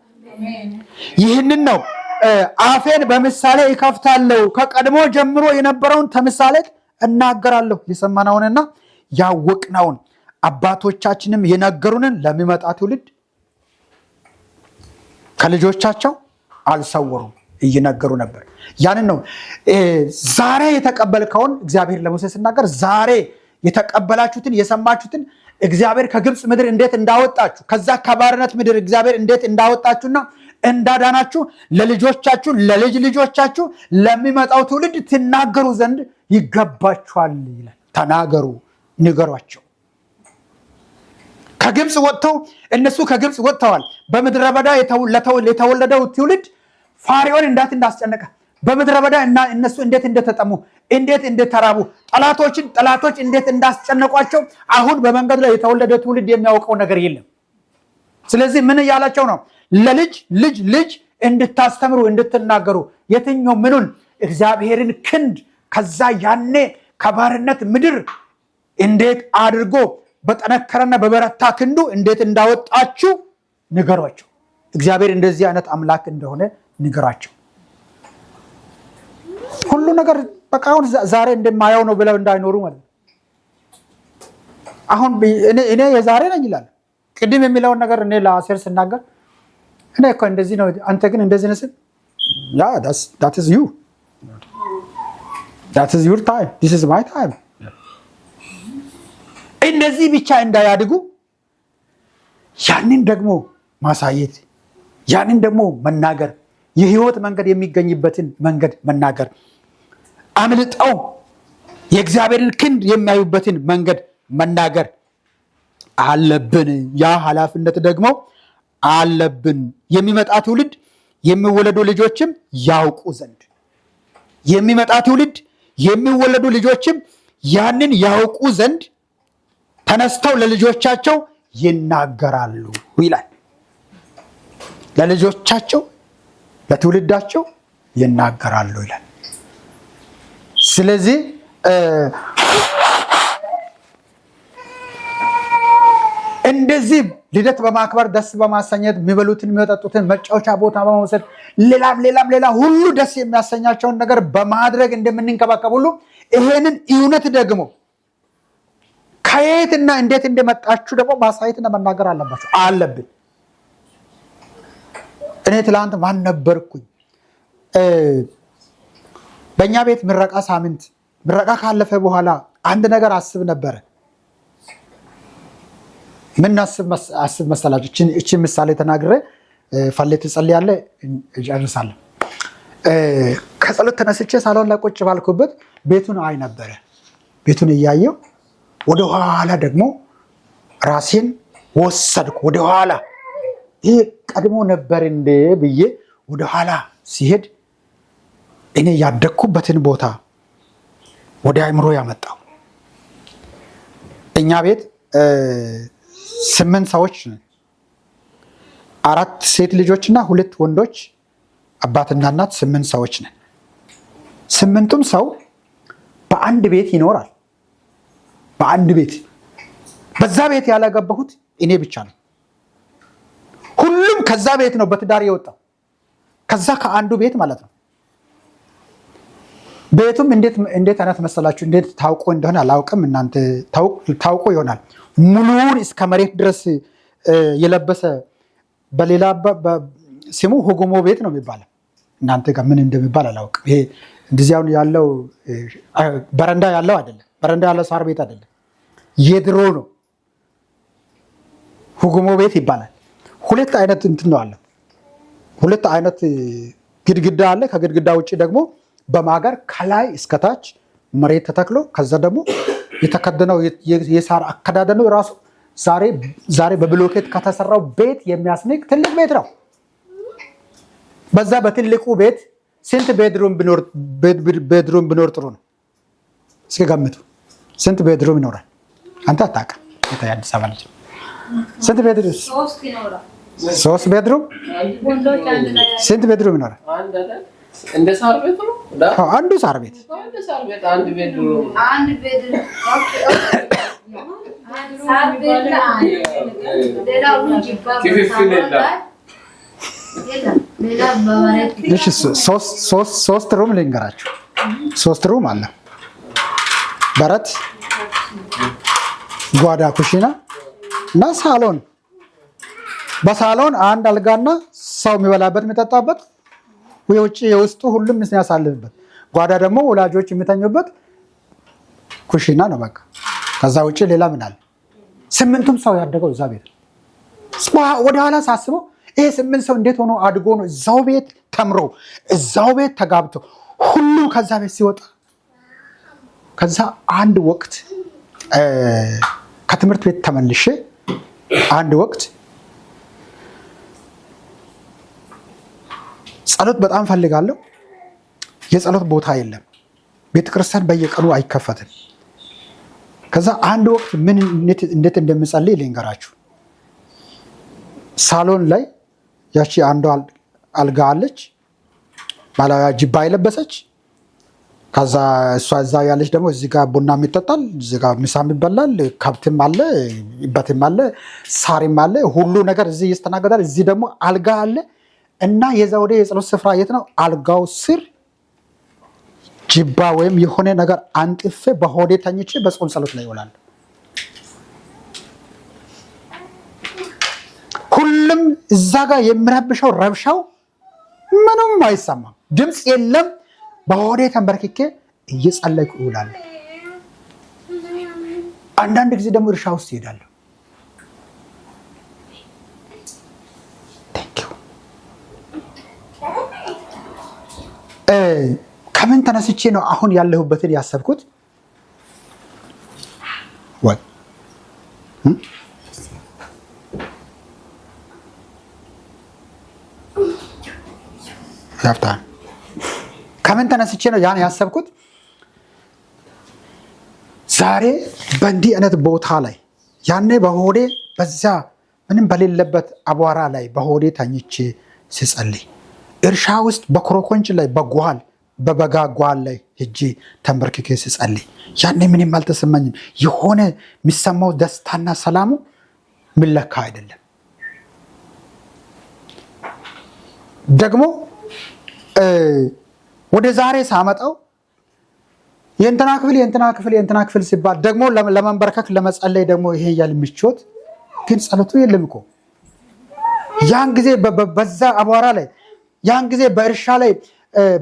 ይህንን ነው አፌን በምሳሌ ይከፍታለሁ፣ ከቀድሞ ጀምሮ የነበረውን ተምሳሌት እናገራለሁ። የሰማነውንና ያወቅነውን አባቶቻችንም የነገሩንን ለሚመጣ ትውልድ ከልጆቻቸው አልሰወሩም፣ እየነገሩ ነበር። ያንን ነው ዛሬ የተቀበልከውን እግዚአብሔር ለሙሴ ሲናገር ዛሬ የተቀበላችሁትን የሰማችሁትን እግዚአብሔር ከግብፅ ምድር እንዴት እንዳወጣችሁ ከዛ ከባርነት ምድር እግዚአብሔር እንዴት እንዳወጣችሁና እንዳዳናችሁ ለልጆቻችሁ ለልጅ ልጆቻችሁ ለሚመጣው ትውልድ ትናገሩ ዘንድ ይገባችኋል ይላል። ተናገሩ፣ ንገሯቸው። ከግብፅ ወጥተው እነሱ ከግብፅ ወጥተዋል። በምድረ በዳ የተወለደው ትውልድ ፋሪዖን እንዳስጨነቀ በምድረ በዳ እነሱ እንዴት እንደተጠሙ እንዴት እንደተራቡ ጠላቶች እንዴት እንዳስጨነቋቸው አሁን በመንገድ ላይ የተወለደ ትውልድ የሚያውቀው ነገር የለም። ስለዚህ ምን እያላቸው ነው? ልጅ እንድታስተምሩ እንድትናገሩ የትኛው ምኑን እግዚአብሔርን ክንድ ከዛ ያኔ ከባርነት ምድር እንዴት አድርጎ በጠነከረና በበረታ ክንዱ እንዴት እንዳወጣችሁ ንገሯቸው። እግዚአብሔር እንደዚህ አይነት አምላክ እንደሆነ ንገራቸው። ሁሉ ነገር በቃ አሁን ዛሬ እንደማየው ነው ብለው እንዳይኖሩ ማለት ነው። አሁን እኔ የዛሬ ነኝ ይላል። ቅድም የሚለውን ነገር እኔ ለአሴር ስናገር እኔ እኮ እንደዚህ ነው አንተ ግን እንደዚህ ነህ ስል ያ that is you, that is your time, this is my time። እንደዚህ ብቻ እንዳያድጉ ያንን ደግሞ ማሳየት፣ ያንን ደግሞ መናገር፣ የህይወት መንገድ የሚገኝበትን መንገድ መናገር፣ አምልጠው የእግዚአብሔርን ክንድ የሚያዩበትን መንገድ መናገር አለብን። ያ ኃላፊነት ደግሞ አለብን። የሚመጣ ትውልድ የሚወለዱ ልጆችም ያውቁ ዘንድ የሚመጣ ትውልድ የሚወለዱ ልጆችም ያንን ያውቁ ዘንድ ተነስተው ለልጆቻቸው ይናገራሉ ይላል። ለልጆቻቸው ለትውልዳቸው ይናገራሉ ይላል። ስለዚህ እንደዚህ ልደት በማክበር ደስ በማሰኘት የሚበሉትን የሚጠጡትን መጫወቻ ቦታ በመውሰድ ሌላ ሁሉ ደስ የሚያሰኛቸውን ነገር በማድረግ እንደምንንከባከብ ሁሉ ይሄንን እውነት ደግሞ ከየትና እንዴት እንደመጣችሁ ደግሞ ማሳየትና መናገር አለብን። እኔ ትላንት ማን ነበርኩኝ? በእኛ ቤት ምረቃ ሳምንት ምረቃ ካለፈ በኋላ አንድ ነገር አስብ ነበረ። ምን አስብ መሰላችሁ? እቺ ምሳሌ ተናግሬ ፈሌ ትጸልያለህ እጨርሳለሁ። ከጸሎት ተነስቼ ሳሎን ላይ ቁጭ ባልኩበት ቤቱን አይ ነበረ። ቤቱን እያየው ወደኋላ ደግሞ ራሴን ወሰድኩ ወደኋላ። ይሄ ቀድሞ ነበር እንዴ ብዬ ወደኋላ ሲሄድ እኔ ያደግኩበትን ቦታ ወደ አእምሮ ያመጣው። እኛ ቤት 8 ሰዎች ነን። 4 ሴት ልጆችና 2 ወንዶች፣ አባትና እናት 8 ሰዎች ነን። 8ቱም ሰው በአንድ ቤት ይኖራል። በአንድ ቤት በዛ ቤት ያላገባሁት እኔ ብቻ ነው። ሁሉም ከዛ ቤት ነው በትዳር የወጣው። ከዛ ከአንዱ ቤት ማለት ነው። ቤቱም እንዴት አይነት መሰላችሁ? እንዴት ታውቆ እንደሆነ አላውቅም። እናንተ ታውቆ ይሆናል። ሙሉውን እስከ መሬት ድረስ የለበሰ በሌላ ስሙ ሁጉሞ ቤት ነው የሚባለው። እናንተ ጋር ምን እንደሚባል አላውቅም። ይሄ እንደዚያውን ያለው በረንዳ ያለው አይደለም። በረንዳ ያለው ሳር ቤት አይደለም። የድሮ ነው። ሁጉሞ ቤት ይባላል። 2 አይነት እንትን ነው አለ። 2 አይነት ግድግዳ አለ። ከግድግዳ ውጭ ደግሞ በማገር ከላይ እስከታች መሬት ተተክሎ ከዛ ደግሞ የተከደነው የሳር አከዳደነው ራሱ ዛሬ በብሎኬት ከተሰራው ቤት የሚያስንቅ ትልቅ ቤት ነው። በዛ በትልቁ ቤት ስንት ቤድሩም ቢኖር ጥሩ ነው? እስኪ ገምቱ። ስንት ቤድሩም ይኖራል? አንተ አታውቅም። የአዲስ አበባ ልጅ ስንት ቤድሩም? 3 ቤድሩም። ስንት ቤድሩም ይኖራል? እንደ ሳር ቤት ነው። አንዱ ሳር ቤት አንድ ቤድሩም ሶስት ሩም ልንገራችሁ። 3 ሩም አለ። በረት፣ ጓዳ፣ ኩሽና እና ሳሎን። በሳሎን አንድ አልጋና ሰው የሚበላበት የሚጠጣበት፣ የውጭ የውስጡ ሁሉም ያሳልፍበት። ጓዳ ደግሞ ወላጆች የሚተኙበት ኩሽና ነው። በቃ ከዛ ውጭ ሌላ ምን አለ? 8ቱም ሰው ያደገው እዛ ቤት። ወደኋላ ሳስበው ይሄ 8 ሰው እንዴት ሆኖ አድጎ ነው እዛው ቤት ተምሮ እዛው ቤት ተጋብቶ ሁሉም ከዛ ቤት ሲወጣ። ከዛ አንድ ወቅት ከትምህርት ቤት ተመልሼ አንድ ወቅት ጸሎት በጣም ፈልጋለሁ። የጸሎት ቦታ የለም። ቤተክርስቲያን በየቀኑ አይከፈትም። ከዛ አንድ ወቅት እንዴት እንደምጸልይ ልንገራችሁ። ሳሎን ላይ ያቺ አንዷ አልጋ አለች፣ ባላያ ጅባ የለበሰች። ከዛ እሷ እዛ ያለች ደግሞ እዚህ ጋር ቡና የሚጠጣል፣ እዚህ ጋር ምሳም ይበላል፣ ከብትም አለ፣ ይበትም አለ፣ ሳሪም አለ፣ ሁሉ ነገር እዚህ ይስተናገዳል። እዚህ ደግሞ አልጋ አለ እና የዘውዴ የጸሎት ስፍራ የት ነው? አልጋው ስር ጅባ ወይም የሆነ ነገር አንጥፌ በሆዴ ተኝቼ በጾም ጸሎት ላይ ይውላል። ሁሉም እዛ ጋር የሚረብሸው ረብሻው ምንም አይሰማም፣ ድምፅ የለም። በሆዴ ተንበርክኬ እየጸለይኩ ይውላለሁ። አንዳንድ ጊዜ ደግሞ እርሻ ውስጥ ይሄዳለሁ። ከምን ተነስቼ ነው አሁን ያለሁበትን ያሰብኩት? ወይ ያፍታ ከምን ተነስቼ ነው ያን ያሰብኩት? ዛሬ በእንዲህ አይነት ቦታ ላይ ያኔ በሆዴ በዛ ምንም በሌለበት አቧራ ላይ በሆዴ ተኝቼ ስጸልይ እርሻ ውስጥ በኮረኮንች ላይ በጓል በበጋ ጓል ላይ ሄጄ ተንበርክኬ ስጸልይ ያኔ ምንም አልተሰማኝም። የሆነ የሚሰማው ደስታና ሰላሙ ምለካ አይደለም። ደግሞ ወደ ዛሬ ሳመጣው የእንትና ክፍል ሲባል ደግሞ ለመንበርከክ ለመጸለይ ደግሞ ይሄ ያል ምቾት ግን ጸሎቱ የለም እኮ። ያን ጊዜ በዛ አቧራ ላይ ያን ጊዜ በእርሻ ላይ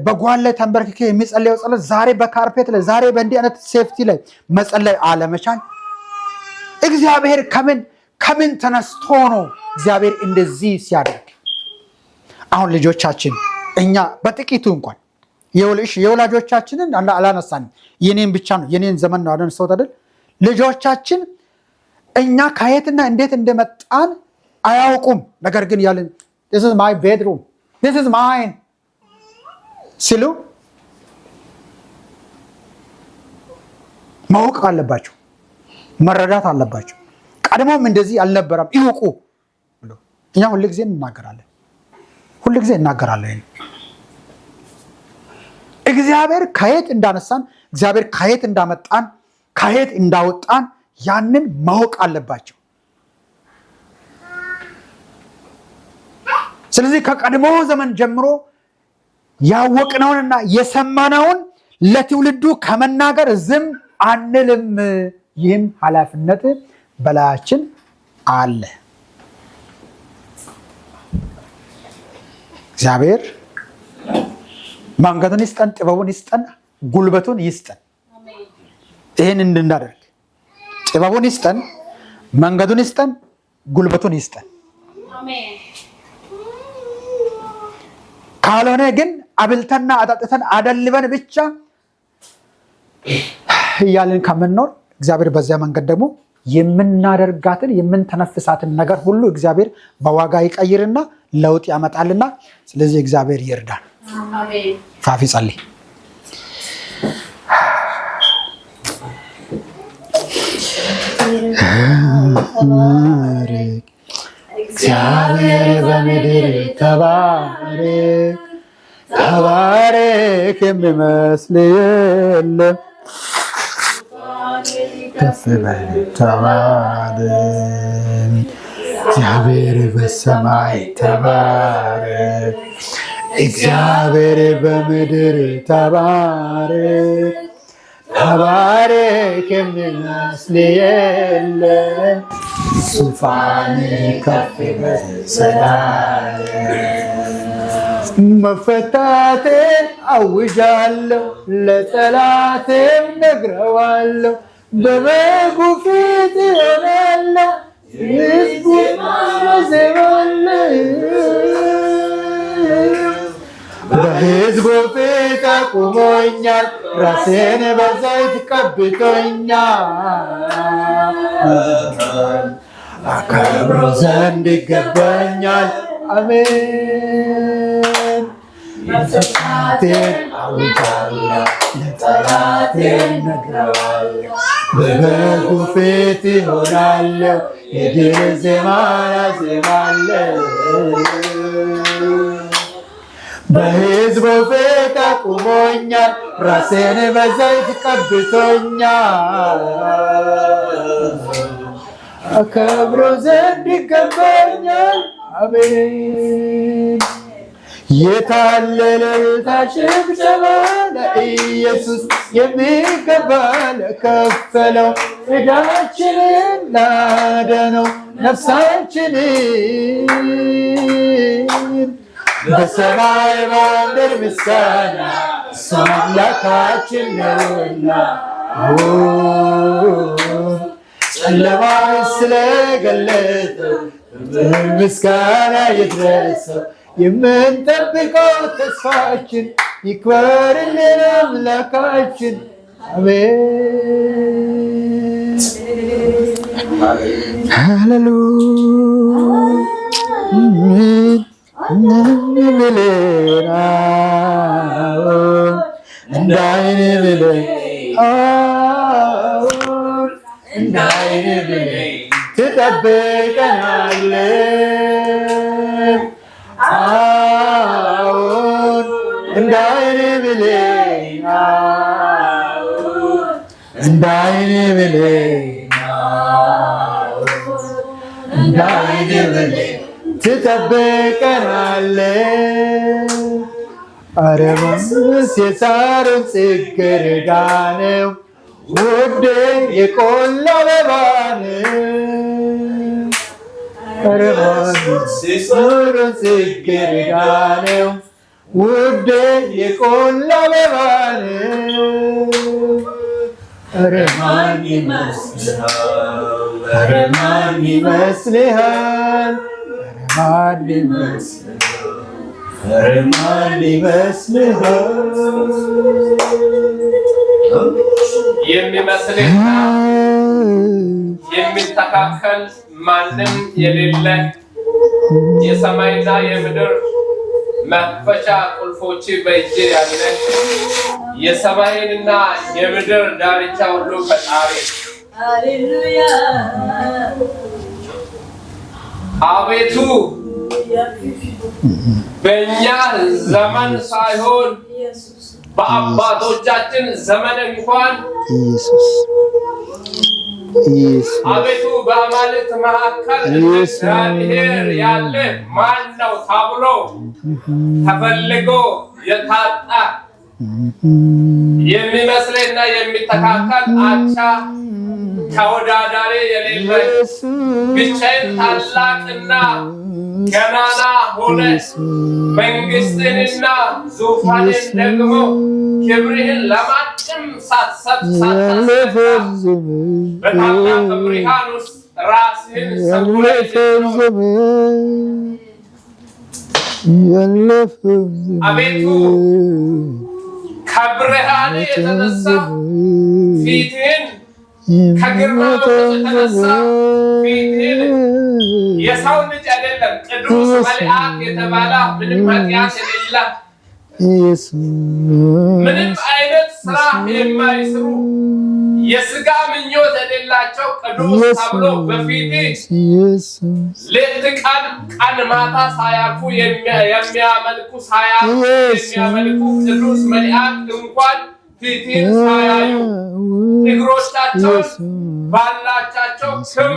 በጓል ላይ ተንበርክኬ የሚጸለየው ጸሎት ዛሬ በካርፔት ላይ ዛሬ በእንዲህ አይነት ሴፍቲ ላይ መጸለይ አለመቻል እግዚአብሔር ከምን ተነስቶ ነው እግዚአብሔር እንደዚህ ሲያደርግ? አሁን ልጆቻችን እኛ በጥቂቱ እንኳን የወላጆቻችንን አላነሳንም። የኔን ብቻ ነው የኔን ዘመን ነው አነሳሁት አይደል? ልጆቻችን እኛ ከየትና እንዴት እንደመጣን አያውቁም። ነገር ግን ያለን this is my bedroom, this is mine ሲሉ ማወቅ አለባቸው፣ መረዳት አለባቸው። ቀድሞም እንደዚህ አልነበረም ይወቁ ብሎ እኛ ሁልጊዜ እናገራለን። እግዚአብሔር ከየት እንዳነሳን፣ እግዚአብሔር ከየት እንዳመጣን፣ ከየት እንዳወጣን ያንን ማወቅ አለባቸው። ስለዚህ ከቀድሞ ዘመን ጀምሮ ያወቅነውንና የሰማነውን ለትውልዱ ከመናገር ዝም አንልም። ይህም ኃላፊነት በላያችን አለ። እግዚአብሔር መንገዱን ይስጠን፣ ጥበቡን ይስጠን፣ ጉልበቱን ይስጠን። ይህን እንድናደርግ ጥበቡን ይስጠን፣ መንገዱን ይስጠን፣ ጉልበቱን ይስጠን። ካልሆነ ግን አብልተና አጣጥተን አደልበን ብቻ እያልን ከምንኖር እግዚአብሔር በዚያ መንገድ ደግሞ የምናደርጋትን የምንተነፍሳትን ነገር ሁሉ እግዚአብሔር በዋጋ ይቀይርና ለውጥ ያመጣልና፣ ስለዚህ እግዚአብሔር ይርዳን። ፋፊ ጸልይ። እግዚአብሔር በምድር ተባረክ የሚመስል የለም። ከፍ በል ተባረክ። እግዚአብሔር በሰማይ ተባረክ። እግዚአብሔር በምድር ተባረክ የሚመስል የለም። ዙፋን ከፍ በል መፈታቴን አውጃለሁ፣ ለጠላቴም ነግረዋለሁ። በበጉ ፊት እሆናለሁ፣ ሕዝቡን አዜማለሁ። በሕዝቡ ፊት አቁሞኛል፣ ራሴን በዘይት ቀብቶኛል። አከብረው ዘንድ ይገባኛል። አሜን። መፈታቴን አውጃለሁ፣ ለጠላቴም ነግረዋለሁ። በበጉ ፊት እሆናለሁ፣ የድል ዜማን አዜማለሁ። በሕዝቡ ፊት አቁሞኛል፣ ራሴን በዘይት ቀብቶኛል። አከብረው ዘንድ ይገባኛል። አሜን። የታለ እልልታ ጭብጨባ ለኢየሱስ የሚገባ፣ ለከፈለው ዕዳችንን ላዳነው ነፍሳችንን። በሰማይ በምድር ምስጋና እሱ አምላካችን ነውና፣ ጨለማውን ስለገለጠው ምስጋና ይድረሰው። የምንጠብቀው ተስፋችን ይክበርልን አምላካችን። አሜን። ሃሌሉያ። እንዳይን ብለህ ትጠብቀናለህ። እንዳይን ብሌን እንዳይን ብሌን እንዳይን ብሌን ትጠብቀናለህ። ኧረ ማንስ የሳሮን ጽጌረዳ ነው ውዴ የቆላ አበባ ነው። ኧረ ማንስ የሳሮን ጽጌረዳ ነው ውዴ የቆላ አበባ ነው። ኧረ ማን ይመስልሃል? ኧረ ማን ይመስልሃል? ማን ይመስልሃል? ኧረ ማን ይመስልሃል? የሚመስልና የሚተካከል ማንም የሌለ የሰማይና የምድር መክፈቻ ቁልፎች በእጅ ያለ የሰማይንና የምድር ዳርቻ ሁሉ ፈጣሪ ሃሌሉያ። አቤቱ በእኛ ዘመን ሳይሆን በአባቶቻችን ዘመን እንኳን አቤቱ በአማልክት መካከል እግዚአብሔር ያለ ማን ነው ተብሎ ተፈልጎ የታጣ የሚመስልና የሚተካከል አቻ ተወዳዳሪ የሌለ ብቻዬን ታላቅና ገናና ሆነ መንግስትንና ዙፋንን ደግሞ ክብርህን ለማንም ሳትሰጥ በታላቅ ብርሃን ውስጥ ራስህን ሰውረህ አቤቱ ከብርሃን የተነሳ ፊትህን ከግርማው የተነሳ ፊትህን የሰው ልጅ አይደለም ቅዱስ መልአክ የተባለ ምንም ኃጢአት የሌለ ምንም አይነት ስራ የማይሰሩ የስጋ ምኞት የሌላቸው ቅዱስ ተብሎ በፊትህ ሌት ቀን ማታ ሳያርፉ የሚያመልኩ የሚያመልኩ ቅዱስ መልአክ እንኳን ፊትህን ሳያዩ እግሮቻቸውን ባላቻቸው ስም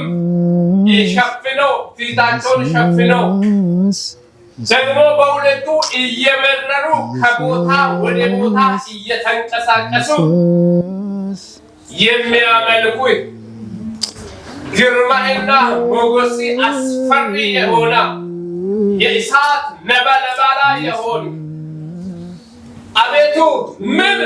ሸፍነው ፊታቸውን ሸፍነው ደግሞ በሁለቱ እየበረሩ ከቦታ ወደ ቦታ እየተንቀሳቀሱ የሚያመልኩ ግርማና ሞገስ አስፈሪ የሆነ የእሳት ነበልባል የሆነ አቤቱ ምን